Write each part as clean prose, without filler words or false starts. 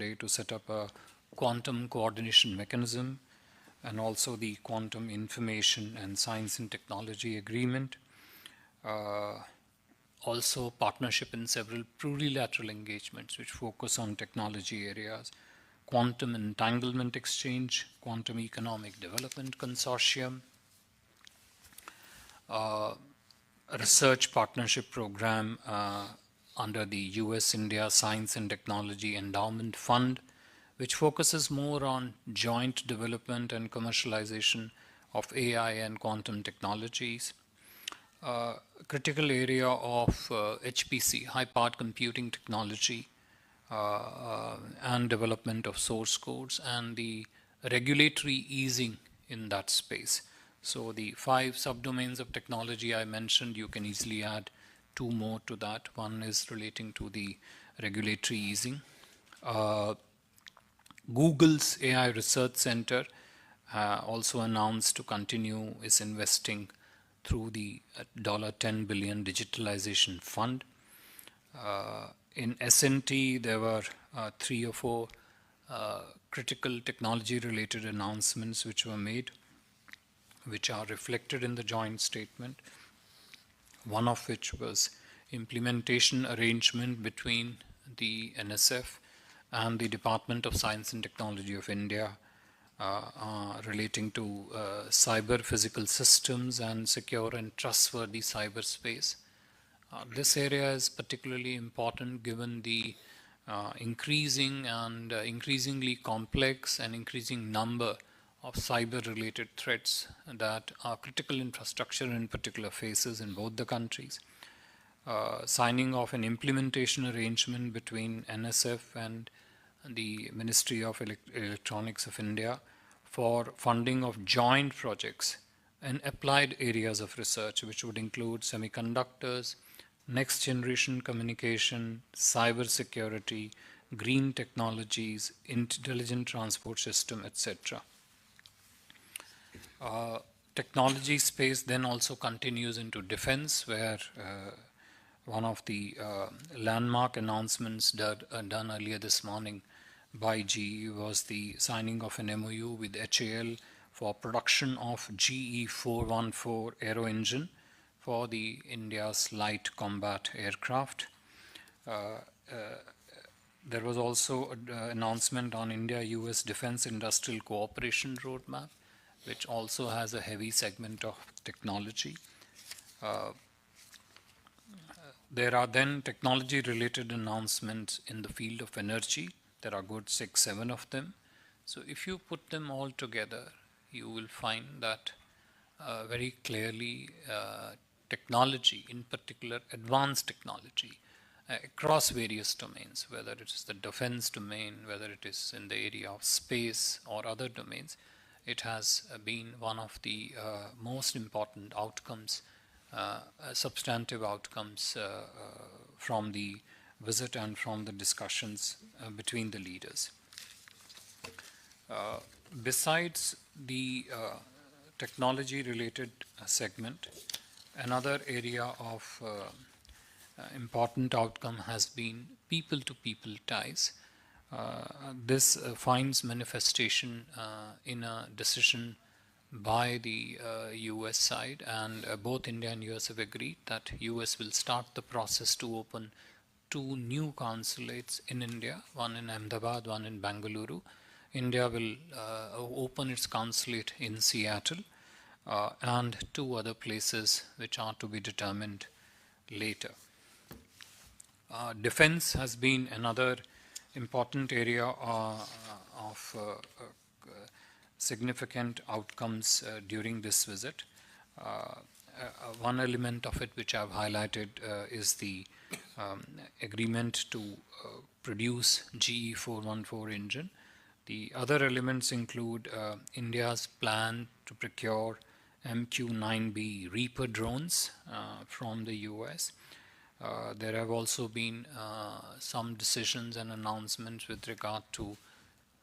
yesterday to set up a quantum coordination mechanism and also the Quantum Information and Science and Technology Agreement. Also partnership in several plurilateral engagements which focus on technology areas, Quantum Entanglement Exchange, Quantum Economic Development Consortium, a research partnership program under the US-India Science and Technology Endowment Fund, which focuses more on joint development and commercialization of AI and quantum technologies. Critical area of HPC, high-powered computing technology, and development of source codes, and the regulatory easing in that space. So the 5 subdomains of technology I mentioned, you can easily add 2 more to that. One is relating to the regulatory easing. Google's AI Research Center also announced to continue its investing through the $10 billion digitalization fund. In S&T, there were 3 or 4 critical technology related announcements which were made, which are reflected in the joint statement. One of which was implementation arrangement between the NSF and the Department of Science and Technology of India relating to cyber physical systems and secure and trustworthy cyberspace. This area is particularly important given the increasing and increasingly complex and increasing number of cyber-related threats that are critical infrastructure in particular faces in both the countries. Signing of an implementation arrangement between NSF and the Ministry of Electronics of India for funding of joint projects in applied areas of research, which would include semiconductors, next generation communication, cyber security, green technologies, intelligent transport system, etc. Technology space then also continues into defense, where one of the landmark announcements done earlier this morning by GE was the signing of an MOU with HAL for production of GE 414 aero engine for the India's light combat aircraft. There was also an announcement on India-US Defense Industrial Cooperation Roadmap, which also has a heavy segment of technology. There are then technology-related announcements in the field of energy. There are good 6-7 of them. So if you put them all together, you will find that very clearly technology, in particular advanced technology, across various domains, whether it is the defense domain, whether it is in the area of space or other domains, it has been one of the most important outcomes, substantive outcomes from the visit and from the discussions between the leaders. Besides the technology-related segment, another area of important outcome has been people-to-people ties. This finds manifestation in a decision by the US side, and both India and US have agreed that US will start the process to open 2 new consulates in India, one in Ahmedabad, one in Bengaluru. India will open its consulate in Seattle and 2 other places which are to be determined later. Defense has been another important area of significant outcomes during this visit. One element of it which I've highlighted is the agreement to produce GE 414 engine. The other elements include India's plan to procure MQ-9B Reaper drones from the US. There have also been some decisions and announcements with regard to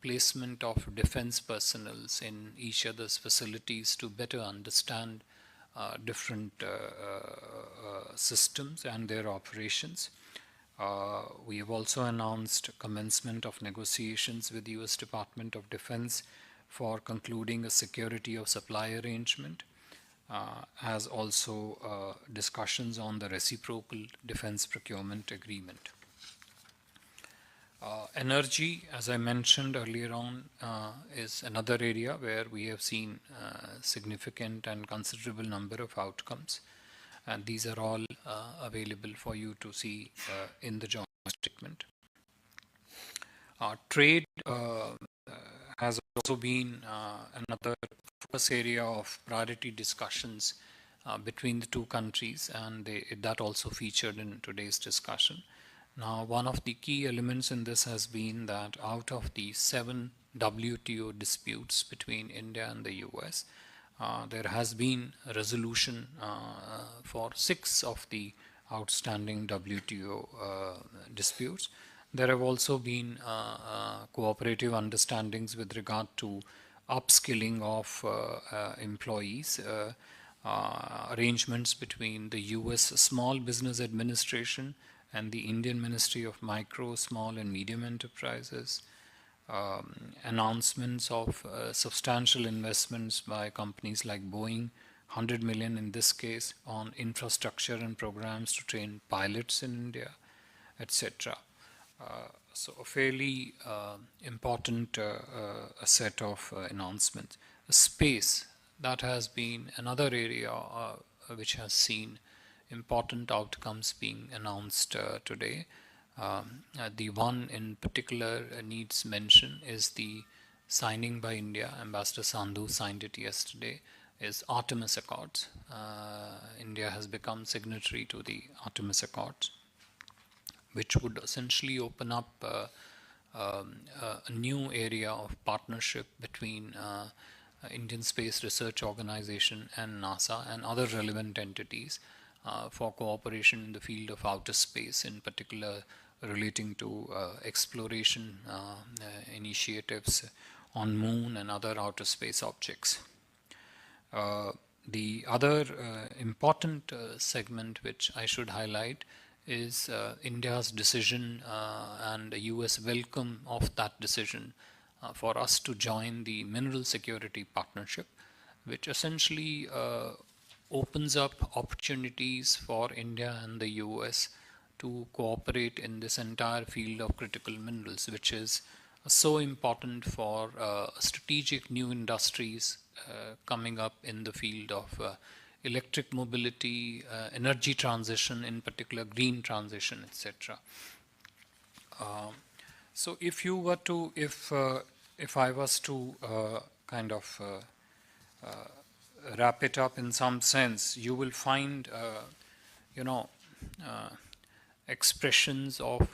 placement of defense personnel in each other's facilities to better understand different systems and their operations. We have also announced commencement of negotiations with the US Department of Defense for concluding a security of supply arrangement, as also discussions on the reciprocal defense procurement agreement. Energy, as I mentioned earlier on, is another area where we have seen significant and considerable number of outcomes, and these are all available for you to see in the joint statement. Trade has also been another focus area of priority discussions between the two countries, and that also featured in today's discussion. Now, one of the key elements in this has been that out of the 7 WTO disputes between India and the US, there has been a resolution for 6 of the outstanding WTO disputes. There have also been cooperative understandings with regard to upskilling of employees, arrangements between the US Small Business Administration and the Indian Ministry of Micro, Small and Medium Enterprises, announcements of substantial investments by companies like Boeing, 100 million in this case, on infrastructure and programs to train pilots in India, etc. So a fairly important set of announcements. Space, that has been another area which has seen important outcomes being announced today. The one in particular needs mention is the signing by India. Ambassador Sandhu signed it yesterday, is Artemis Accords. India has become signatory to the Artemis Accords, which would essentially open up a new area of partnership between Indian Space Research Organization and NASA and other relevant entities for cooperation in the field of outer space, in particular relating to exploration initiatives on Moon and other outer space objects. The other important segment which I should highlight is India's decision and the US welcome of that decision for us to join the Mineral Security Partnership, which essentially opens up opportunities for India and the US to cooperate in this entire field of critical minerals, which is so important for strategic new industries coming up in the field of electric mobility, energy transition, in particular green transition, etc. So if you were to, if I was to kind of wrap it up in some sense, you will find, expressions of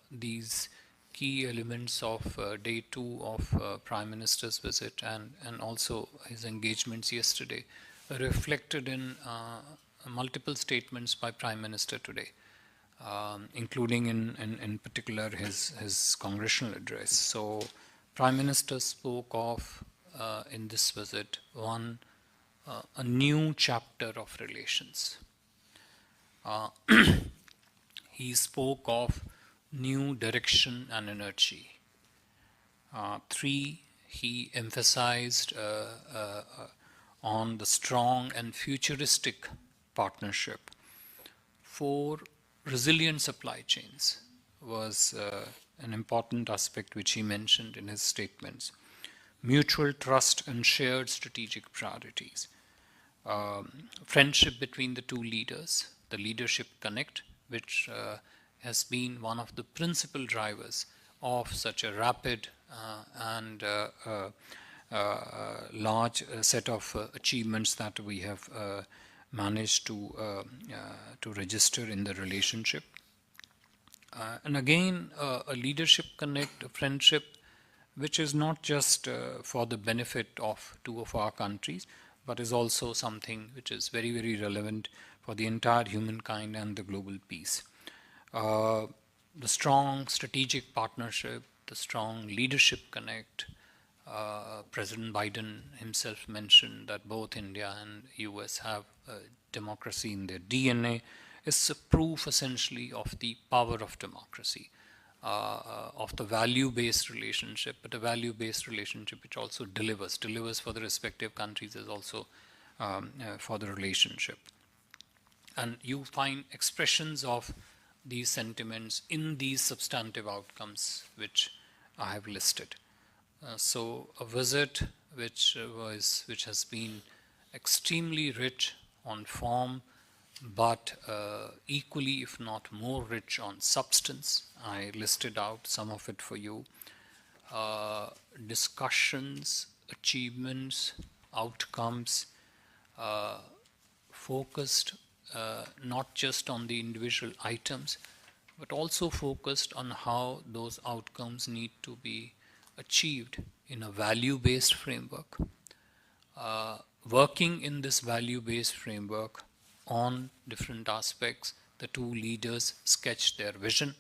these key elements of day 2 of Prime Minister's visit and also his engagements yesterday, reflected in multiple statements by Prime Minister today, including in particular his congressional address. So Prime Minister spoke of in this visit, one, a new chapter of relations. He spoke of new direction and energy. 3, he emphasized on the strong and futuristic partnership. 4, resilient supply chains was an important aspect which he mentioned in his statements. Mutual trust and shared strategic priorities. Friendship between the two leaders, the Leadership Connect, which has been one of the principal drivers of such a rapid and large set of achievements that we have managed to register in the relationship. And again, a Leadership Connect, a friendship, which is not just for the benefit of 2 of our countries, but is also something which is very, very relevant for the entire humankind and the global peace. The strong strategic partnership, the strong Leadership Connect. President Biden himself mentioned that both India and US have democracy in their DNA, is a proof essentially of the power of democracy, of the value-based relationship, but a value-based relationship which also delivers for the respective countries as also for the relationship. And you find expressions of these sentiments in these substantive outcomes which I have listed. So a visit which has been extremely rich on form, but equally, if not more rich on substance. I listed out some of it for you. Discussions, achievements, outcomes, focused not just on the individual items, but also focused on how those outcomes need to be achieved in a value-based framework. Working in this value-based framework on different aspects, the two leaders sketched their vision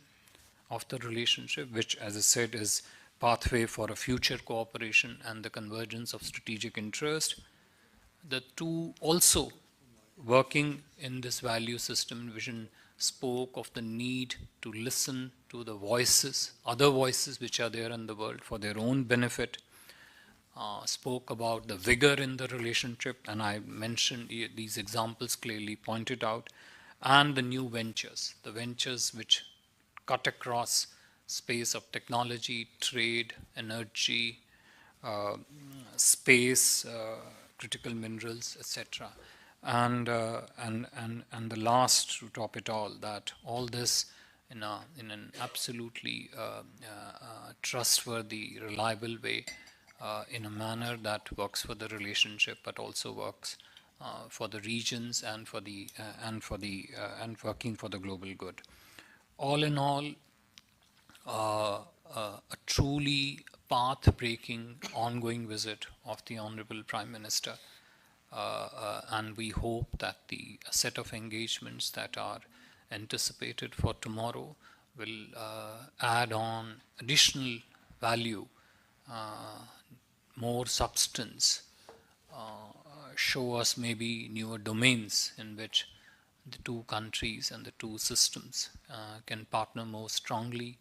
of the relationship, which, as I said, is pathway for a future cooperation and the convergence of strategic interest. The two also, working in this value system vision, spoke of the need to listen to the voices, other voices which are there in the world for their own benefit. Spoke about the vigor in the relationship, and I mentioned these examples clearly pointed out, and the new ventures, the ventures which cut across space of technology, trade, energy, space, critical minerals, etc. And the last, to top it all, that all this in an absolutely trustworthy, reliable way, in a manner that works for the relationship, but also works for the regions and working for the global good. All in all, a truly path-breaking, ongoing visit of the Honorable Prime Minister, and we hope that the set of engagements that are anticipated for tomorrow will add on additional value, more substance, show us maybe newer domains in which the two countries and the two systems can partner more strongly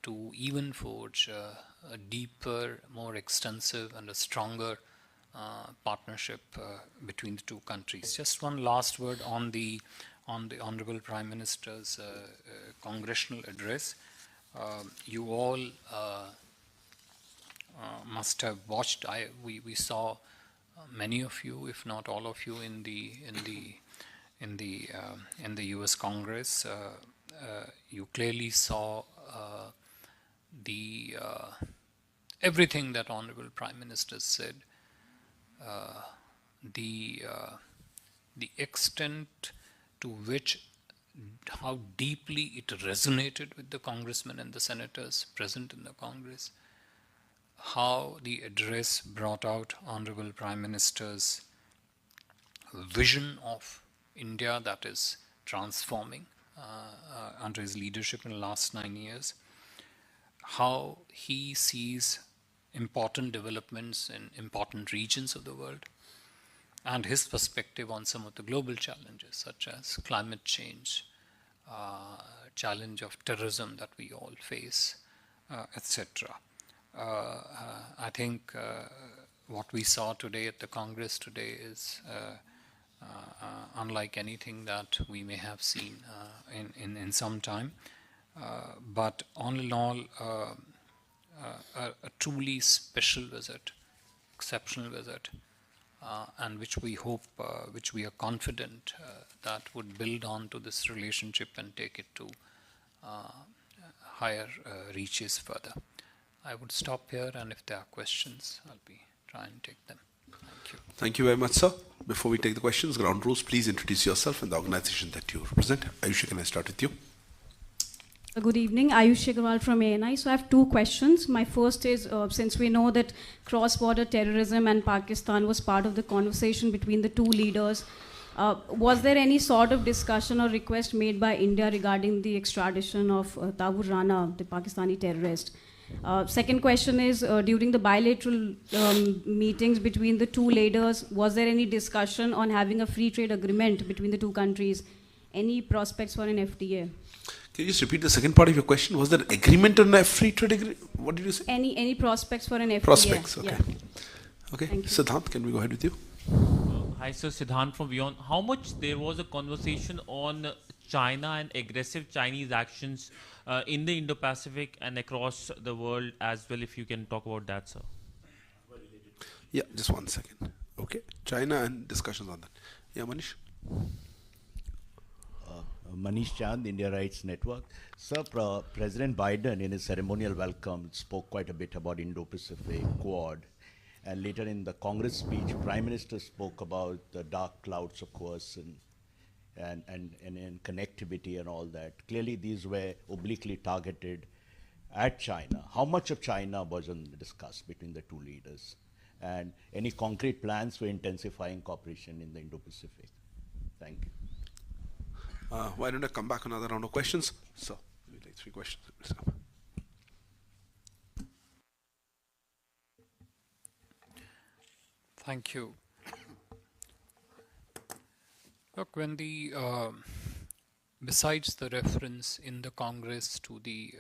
to even forge a deeper, more extensive and a stronger partnership between the two countries. Just one last word on the Honorable Prime Minister's congressional address. You all must have watched. We saw many of you, if not all of you, in the U.S. Congress. You clearly saw everything that Honorable Prime Minister said. The extent to which, how deeply it resonated with the congressmen and the senators present in the Congress, how the address brought out Honorable Prime Minister's vision of India that is transforming under his leadership in the last 9 years, how he sees important developments in important regions of the world, and his perspective on some of the global challenges such as climate change, challenge of terrorism that we all face, etc. I think what we saw today at the Congress today is unlike anything that we may have seen in some time. But all in all, a truly special visit, exceptional visit, and which we hope, which we are confident that would build on to this relationship and take it to higher reaches further. I would stop here, and if there are questions, I'll be trying to take them. Thank you. Thank you very much, sir. Before we take the questions, ground rules, please introduce yourself and the organization that you represent. Ayushi, can I start with you? Good evening, Ayushi Agarwal from ANI. So I have two questions. My first is, since we know that cross-border terrorism and Pakistan was part of the conversation between the two leaders, was there any sort of discussion or request made by India regarding the extradition of Tawur Rana, the Pakistani terrorist? Second question is, during the bilateral meetings between the two leaders, was there any discussion on having a free trade agreement between the two countries? any prospects for an FTA? Can you just repeat the second part of your question? Was there agreement on a free trade agreement? What did you say? Any prospects for an FTA? Prospects, okay. Yeah. Okay, Thank you. Siddhant, can we go ahead with you? Hi, sir. Siddhant from Beyond. How much there was a conversation on China and aggressive Chinese actions in the Indo-Pacific and across the world as well, if you can talk about that, sir? Yeah, just 1 second. Okay, China and discussions on that. Yeah, Manish? Manish Chand, India Rights Network. Sir, President Biden in his ceremonial welcome spoke quite a bit about Indo-Pacific, Quad, and later in the Congress speech, Prime Minister spoke about the dark clouds of coercion and connectivity and all that. Clearly, these were obliquely targeted at China. How much of China wasn't discussed between the two leaders? And any concrete plans for intensifying cooperation in the Indo-Pacific? Thank you. Why don't I come back another round of questions? So, we take 3 questions. Thank you. Look, when the besides the reference in the Congress to the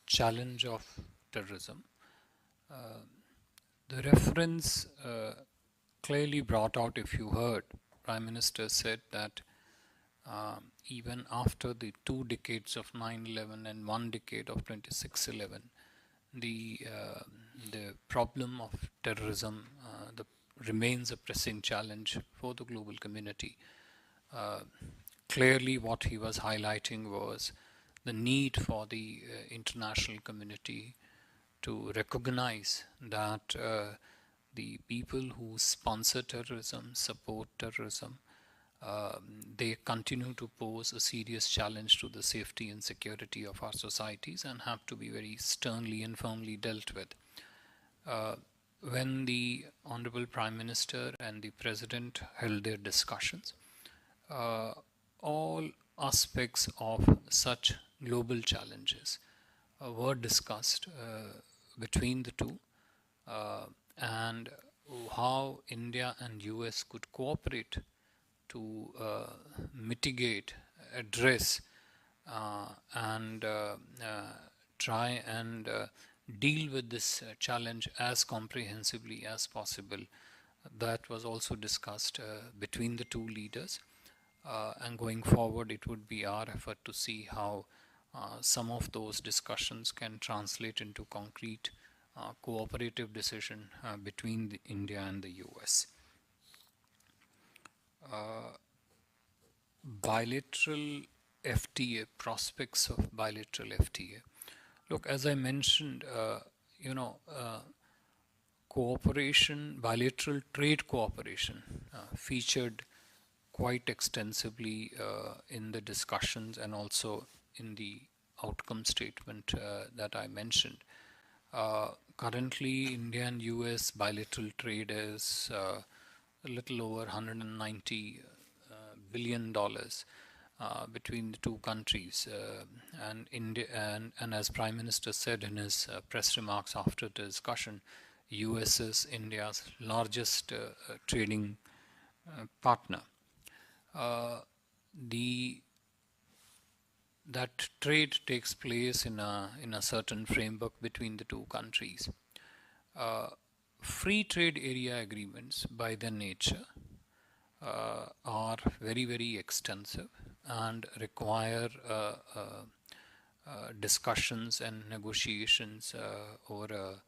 challenge of terrorism, the reference clearly brought out, if you heard, Prime Minister said that even after the 2 decades of 9/11 and 1 decade of 26/11, the problem of terrorism remains a pressing challenge for the global community. Clearly, what he was highlighting was the need for the international community to recognize that the people who sponsor terrorism, support terrorism, they continue to pose a serious challenge to the safety and security of our societies and have to be very sternly and firmly dealt with. When the Honorable Prime Minister and the President held their discussions, all aspects of such global challenges were discussed between the two, and how India and US could cooperate to mitigate, address, and try and deal with this challenge as comprehensively as possible. That was also discussed between the two leaders, and going forward it would be our effort to see how some of those discussions can translate into concrete cooperative decision between India and the US. Bilateral FTA, prospects of bilateral FTA. Look, as I mentioned, cooperation, bilateral trade cooperation featured quite extensively in the discussions and also in the outcome statement that I mentioned. Currently, India and US bilateral trade is a little over $190 billion between the two countries, and India, and as Prime Minister said in his press remarks after the discussion, US is India's largest trading partner. That trade takes place in a certain framework between the two countries. Free trade area agreements by their nature are very, very extensive and require discussions and negotiations over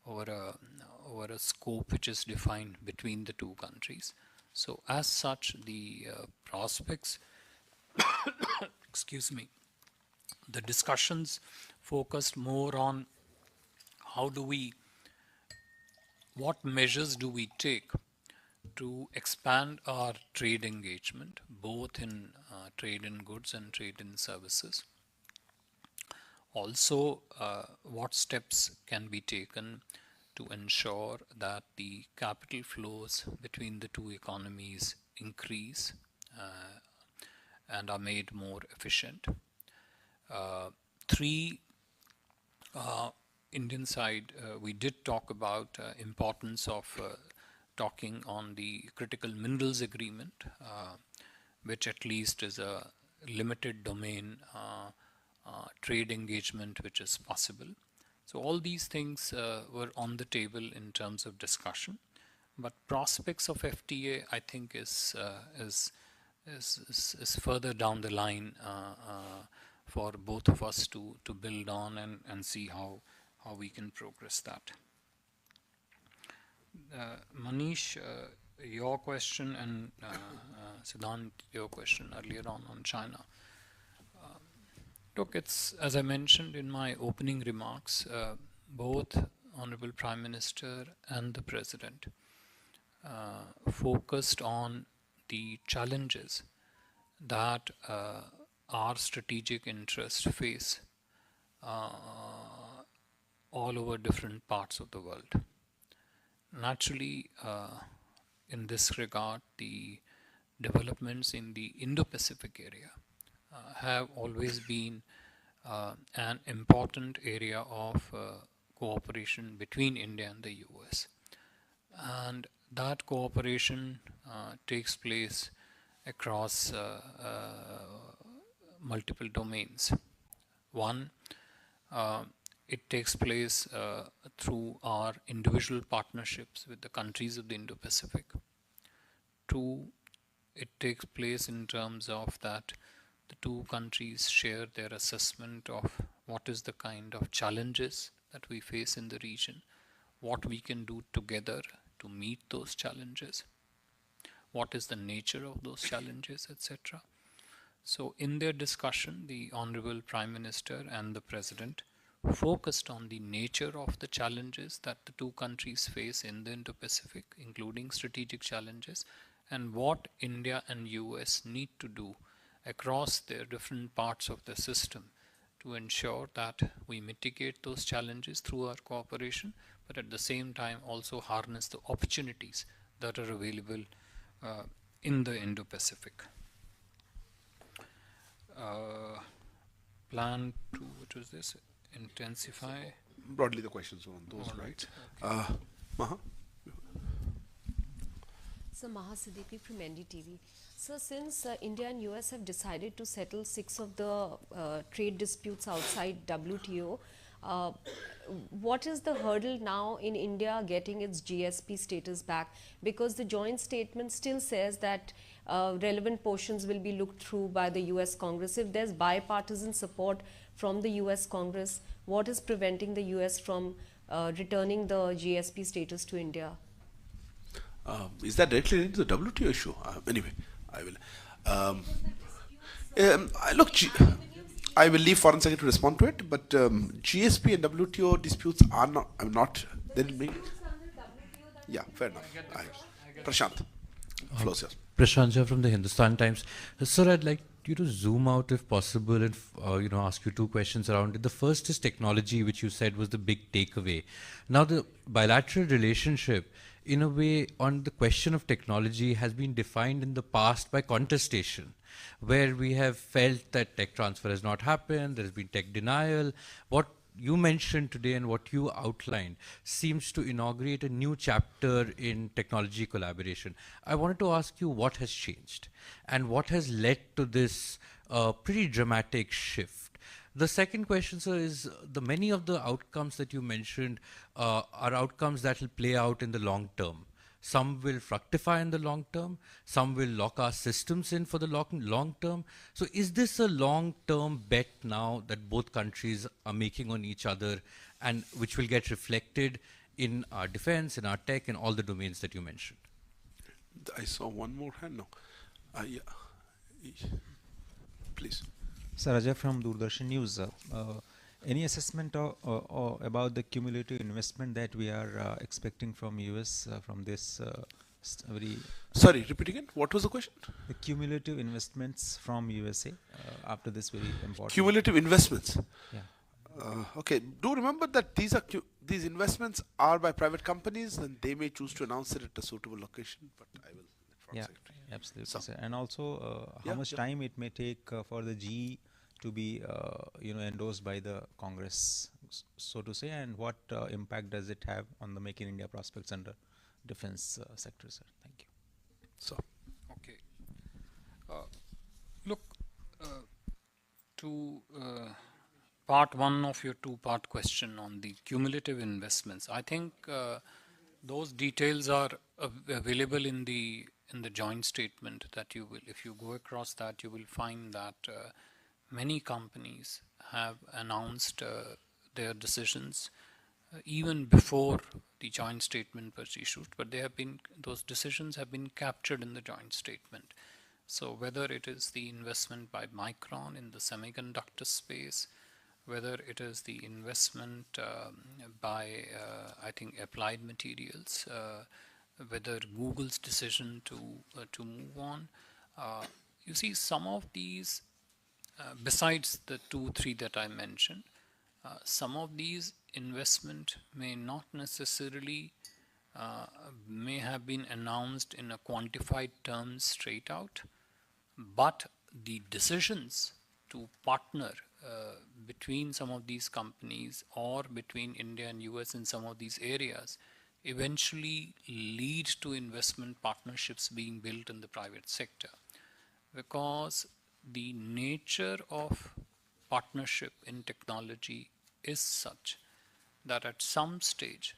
a scope which is defined between the two countries. So as such, the prospects, excuse me, the discussions focused more on what measures do we take to expand our trade engagement, both in trade in goods and trade in services. Also, what steps can be taken to ensure that the capital flows between the two economies increase and are made more efficient. 3, Indian side, we did talk about importance of talking on the critical minerals agreement, which at least is a limited domain trade engagement which is possible. So all these things were on the table in terms of discussion, but prospects of FTA I think is further down the line for both of us to build on and see how we can progress that. Manish, your question, and Siddhant, your question earlier on China. Look, it's, as I mentioned in my opening remarks, both Honorable Prime Minister and the President focused on the challenges that our strategic interests face all over different parts of the world. Naturally, in this regard, the developments in the Indo-Pacific area have always been an important area of cooperation between India and the US. And that cooperation takes place across multiple domains. One, it takes place through our individual partnerships with the countries of the Indo-Pacific. Two, it takes place in terms of that the two countries share their assessment of what is the kind of challenges that we face in the region, what we can do together to meet those challenges, what is the nature of those challenges, etc. So in their discussion, the Honorable Prime Minister and the President focused on the nature of the challenges that the two countries face in the Indo-Pacific, including strategic challenges, and what India and US need to do across their different parts of the system to ensure that we mitigate those challenges through our cooperation, but at the same time also harness the opportunities that are available in the Indo-Pacific. Plan to, what was this? Intensify? Broadly, the questions were on those, right? Okay. Maha? So Maha Siddiqui from NDTV. So since India and US have decided to settle 6 of the trade disputes outside WTO, what is the hurdle now in India getting its GSP status back? Because the joint statement still says that relevant portions will be looked through by the US Congress. If there's bipartisan support from the US Congress, what is preventing the US from returning the GSP status to India? Is that directly linked to the WTO issue? Anyway, I will. Look, I will leave Foreign Secretary to respond to it, but GSP and WTO disputes are not. They didn't make. Yeah, fair enough. Prashant, floor yours. Prashant from the Hindustan Times. Sir, I'd like you to zoom out if possible and ask you two questions around it. The first is technology, which you said was the big takeaway. Now, the bilateral relationship, in a way, on the question of technology has been defined in the past by contestation, where we have felt that tech transfer has not happened, there has been tech denial. What you mentioned today and what you outlined seems to inaugurate a new chapter in technology collaboration. I wanted to ask you what has changed and what has led to this pretty dramatic shift. The second question, sir, is the many of the outcomes that you mentioned are outcomes that will play out in the long term. Some will fructify in the long term. Some will lock our systems in for the long term. So is this a long-term bet now that both countries are making on each other and which will get reflected in our defense, in our tech, in all the domains that you mentioned? I saw one more hand now. Yeah. Please. Sir, Ajay from Doordarshan News. Any assessment about the cumulative investment that we are expecting from US from this very... Sorry, repeat again. What was the question? The cumulative investments from USA after this very important... Cumulative investments? Yeah. Okay. Do remember that these investments are by private companies and they may choose to announce it at a suitable location, but I will... Yeah, absolutely, sir. And also how much time it may take for the GE to be endorsed by the Congress, so to say, and what impact does it have on the Make in India prospects under defense sector, sir? Thank you. So, okay. Look, to part one of your two-part question on the cumulative investments, I think those details are available in the joint statement that you will, if you go across that, you will find that many companies have announced their decisions even before the joint statement was issued, but those decisions have been captured in the joint statement. So whether it is the investment by Micron in the semiconductor space, whether it is the investment by, I think, Applied Materials, whether Google's decision to move on. You see, some of these, besides the 2-3 that I mentioned, some of these investment may not necessarily may have been announced in a quantified terms straight out, but the decisions to partner between some of these companies or between India and US in some of these areas eventually lead to investment partnerships being built in the private sector, because the nature of partnership in technology is such that at some stage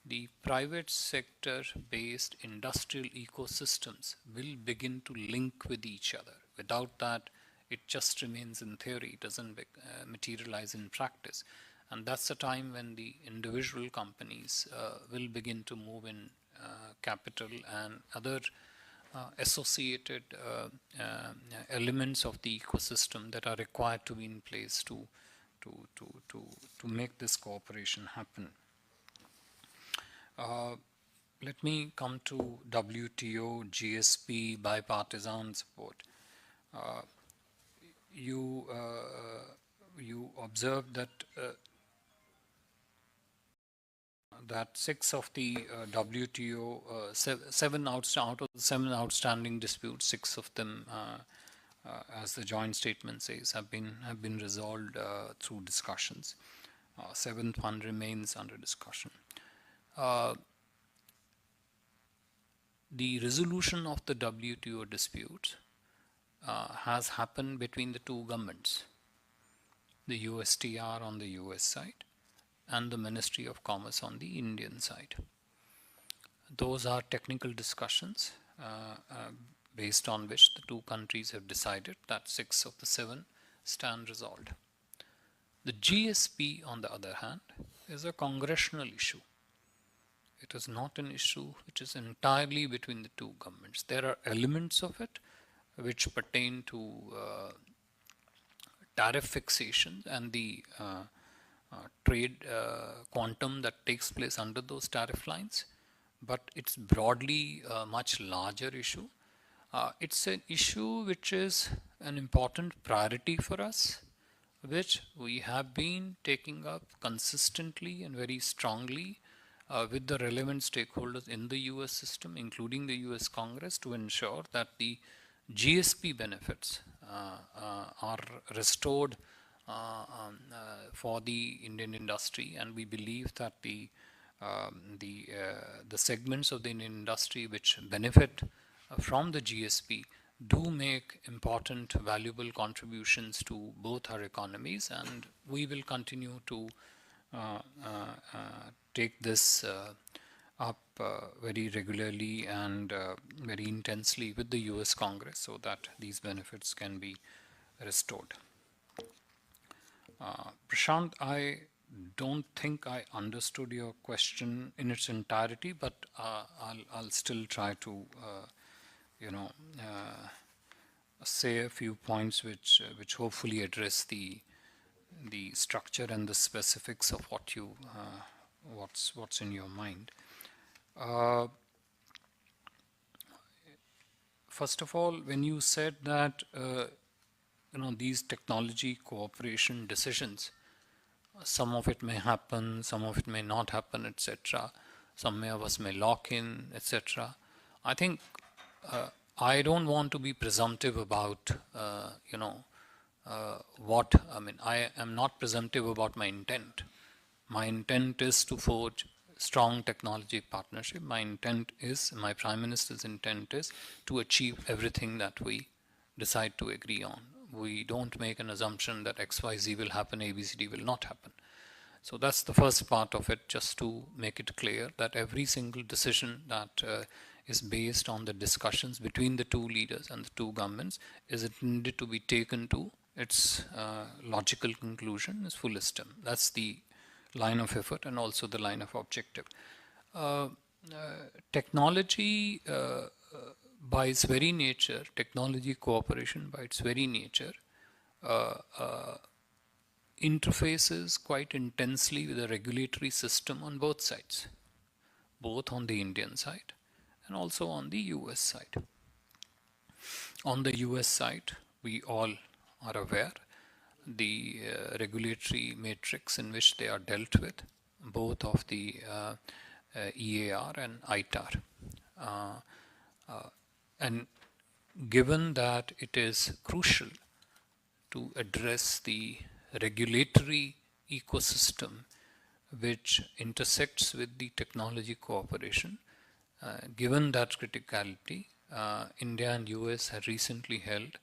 the private sector based industrial ecosystems will begin to link with each other. Without that, it just remains in theory, it doesn't materialize in practice. And that's the time when the individual companies will begin to move in capital and other associated elements of the ecosystem that are required to be in place to make this cooperation happen. Let me come to WTO, GSP, bipartisan support. You observed that that 6 of the WTO, out of the 7 outstanding disputes, 6 of them, as the joint statement says, have been resolved through discussions. 7th one remains under discussion. The resolution of the WTO dispute has happened between the two governments, the USTR on the US side and the Ministry of Commerce on the Indian side. Those are technical discussions based on which the two countries have decided that 6 of the 7 stand resolved. The GSP, on the other hand, is a congressional issue. It is not an issue which is entirely between the two governments. There are elements of it which pertain to tariff fixation and the trade quantum that takes place under those tariff lines, but it's broadly a much larger issue. It's an issue which is an important priority for us, which we have been taking up consistently and very strongly with the relevant stakeholders in the US system, including the US Congress, to ensure that the GSP benefits are restored for the Indian industry, and we believe that the segments of the Indian industry which benefit from the GSP do make important, valuable contributions to both our economies, and we will continue to take this up very regularly and very intensely with the US Congress so that these benefits can be restored. Prashant, I don't think I understood your question in its entirety, but I'll still try to say a few points which hopefully address the structure and the specifics of what you what's in your mind. First of all, when you said that these technology cooperation decisions, some of it may happen, some of it may not happen, etc. Some of us may lock in, etc. I think I don't want to be presumptive about what I am not presumptive about my intent. My intent is to forge strong technology partnership. My Prime Minister's intent is to achieve everything that we decide to agree on. We don't make an assumption that XYZ will happen, ABCD will not happen. So that's the first part of it, just to make it clear that every single decision that is based on the discussions between the two leaders and the two governments is intended to be taken to its logical conclusion, its fullest term. That's the line of effort and also the line of objective. Technology by its very nature, technology cooperation by its very nature, interfaces quite intensely with the regulatory system on both sides, both on the Indian side and also on the US side. On the US side, we all are aware the regulatory matrix in which they are dealt with, both of the EAR and ITAR. And given that it is crucial to address the regulatory ecosystem which intersects with the technology cooperation, given that criticality, India and US had recently held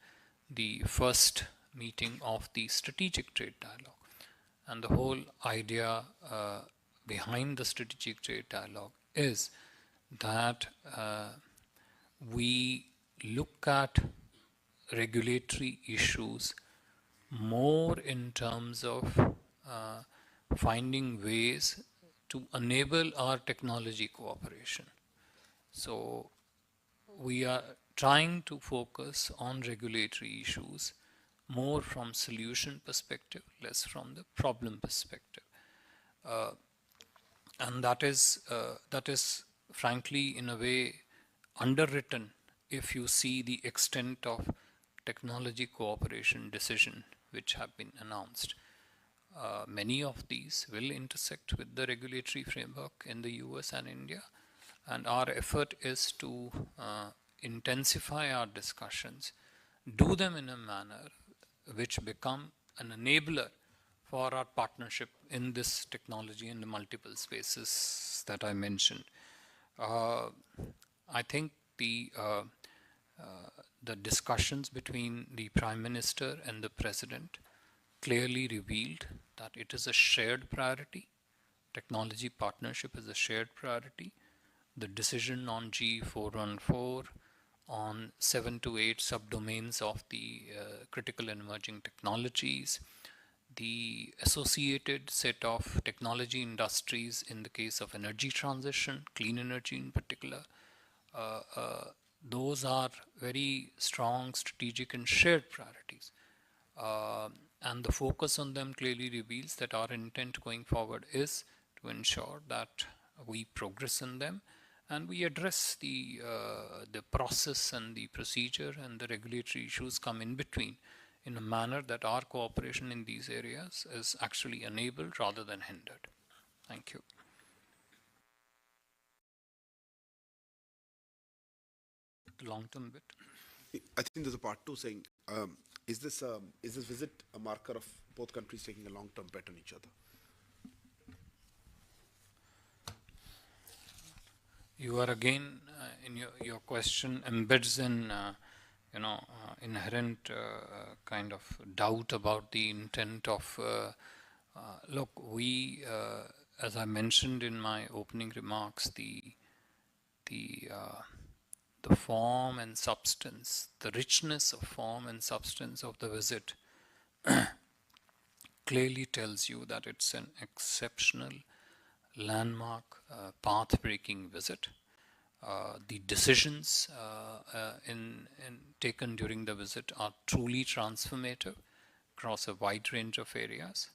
the first meeting of the strategic trade dialogue. And the whole idea behind the strategic trade dialogue is that we look at regulatory issues more in terms of finding ways to enable our technology cooperation. So we are trying to focus on regulatory issues more from solution perspective, less from the problem perspective. And that is frankly in a way underwritten if you see the extent of technology cooperation decision which have been announced. Many of these will intersect with the regulatory framework in the US and India, and our effort is to intensify our discussions, do them in a manner which become an enabler for our partnership in this technology in the multiple spaces that I mentioned. I think the discussions between the Prime Minister and the President clearly revealed that it is a shared priority. Technology partnership is a shared priority. The decision on G414, on 7 to 8 subdomains of the critical and emerging technologies, the associated set of technology industries in the case of energy transition, clean energy in particular, those are very strong strategic and shared priorities. And the focus on them clearly reveals that our intent going forward is to ensure that we progress in them and we address the process and the procedure and the regulatory issues come in between in a manner that our cooperation in these areas is actually enabled rather than hindered. Thank you. The long-term bit. I think there's a part two saying, is this visit a marker of both countries taking a long-term bet on each other? You are again in your question embeds in inherent kind of doubt about the intent of. Look, we, as I mentioned in my opening remarks, the form and substance, the richness of form and substance of the visit clearly tells you that it's an exceptional, landmark, path-breaking visit. The decisions taken during the visit are truly transformative across a wide range of areas.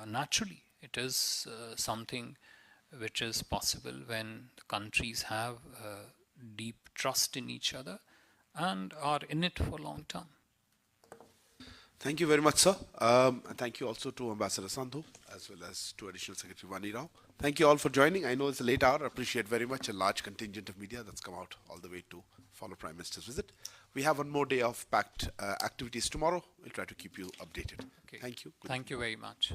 Naturally, it is something which is possible when the countries have deep trust in each other and are in it for long term. Thank you very much, sir. And thank you also to Ambassador Sandhu as well as to Additional Secretary Vani Rao. Thank you all for joining. I know it's a late hour. I appreciate very much a large contingent of media that's come out all the way to follow Prime Minister's visit. We have one more day of packed activities tomorrow. We'll try to keep you updated. Okay. Thank you. Thank you very much.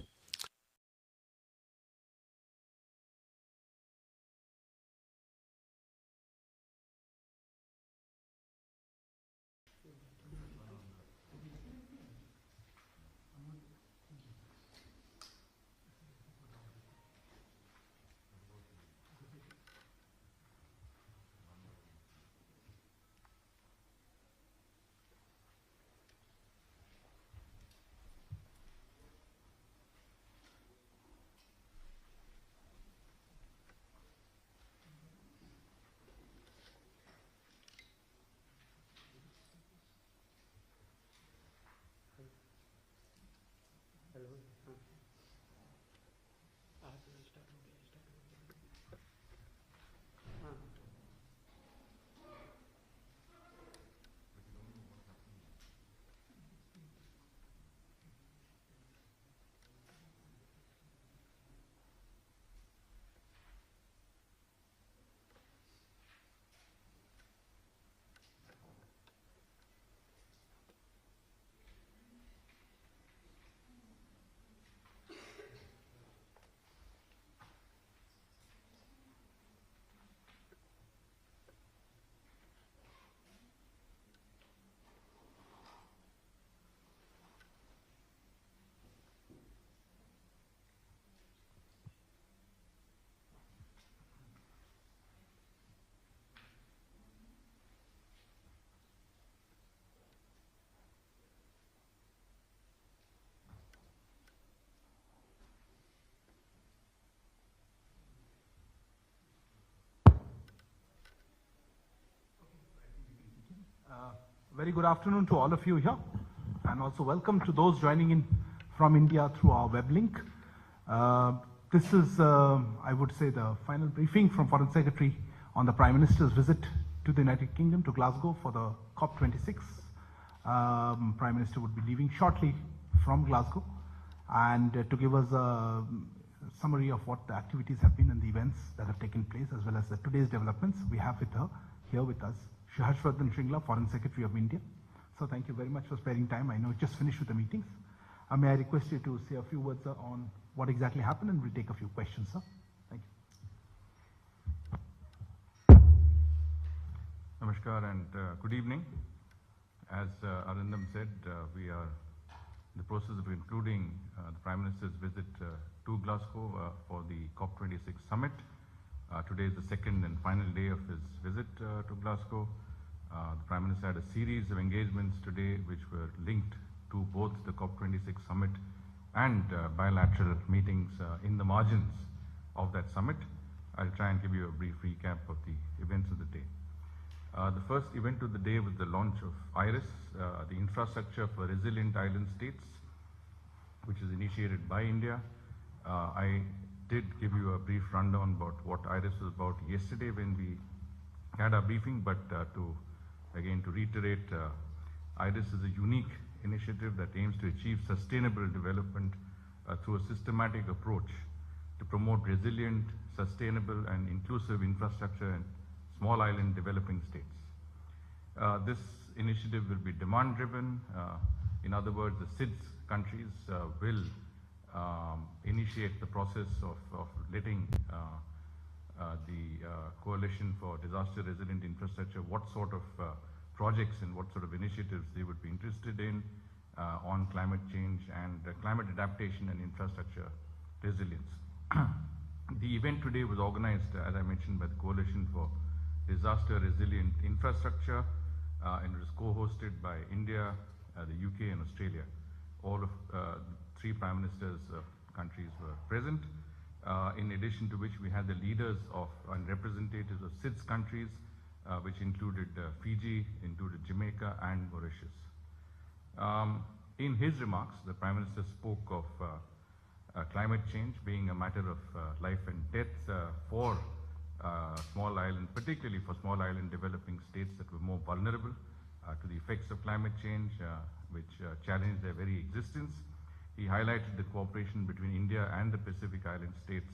Very good afternoon to all of you here, and also welcome to those joining in from India through our web link. This is, I would say, the final briefing from Foreign Secretary on the Prime Minister's visit to the United Kingdom, to Glasgow for the COP26. Prime Minister would be leaving shortly from Glasgow, and to give us a summary of what the activities have been and the events that have taken place, as well as the today's developments, we have with her here with us Harshvardhan Shringla, Foreign Secretary of India. So thank you very much for sparing time. I know you just finished with the meetings. May I request you to say a few words on what exactly happened, and we'll take a few questions, sir. Thank you. Namaskar and good evening. As Arindam said, we are in the process of concluding the Prime Minister's visit to Glasgow for the COP26 summit. Today is the second and final day of his visit to Glasgow. The Prime Minister had a series of engagements today which were linked to both the COP26 summit and bilateral meetings in the margins of that summit. I'll try and give you a brief recap of the events of the day. The first event of the day was the launch of IRIS, the Infrastructure for Resilient Island States, which is initiated by India. I did give you a brief rundown about what IRIS was about yesterday when we had our briefing, but to reiterate, IRIS is a unique initiative that aims to achieve sustainable development through a systematic approach to promote resilient, sustainable and inclusive infrastructure in small island developing states. This initiative will be demand driven. In other words, the SIDS countries will initiate the process of letting the Coalition for Disaster Resilient Infrastructure what sort of projects and what sort of initiatives they would be interested in on climate change and climate adaptation and infrastructure resilience. The event today was organized, as I mentioned, by the Coalition for Disaster Resilient Infrastructure, and it was co-hosted by India, the UK and Australia. All of three Prime Ministers of countries were present, in addition to which we had the leaders of and representatives of SIDS countries, which included Fiji, included Jamaica and Mauritius. In his remarks, the Prime Minister spoke of climate change being a matter of life and death for small island, particularly for small island developing states that were more vulnerable to the effects of climate change, which challenged their very existence. He highlighted the cooperation between India and the Pacific Island states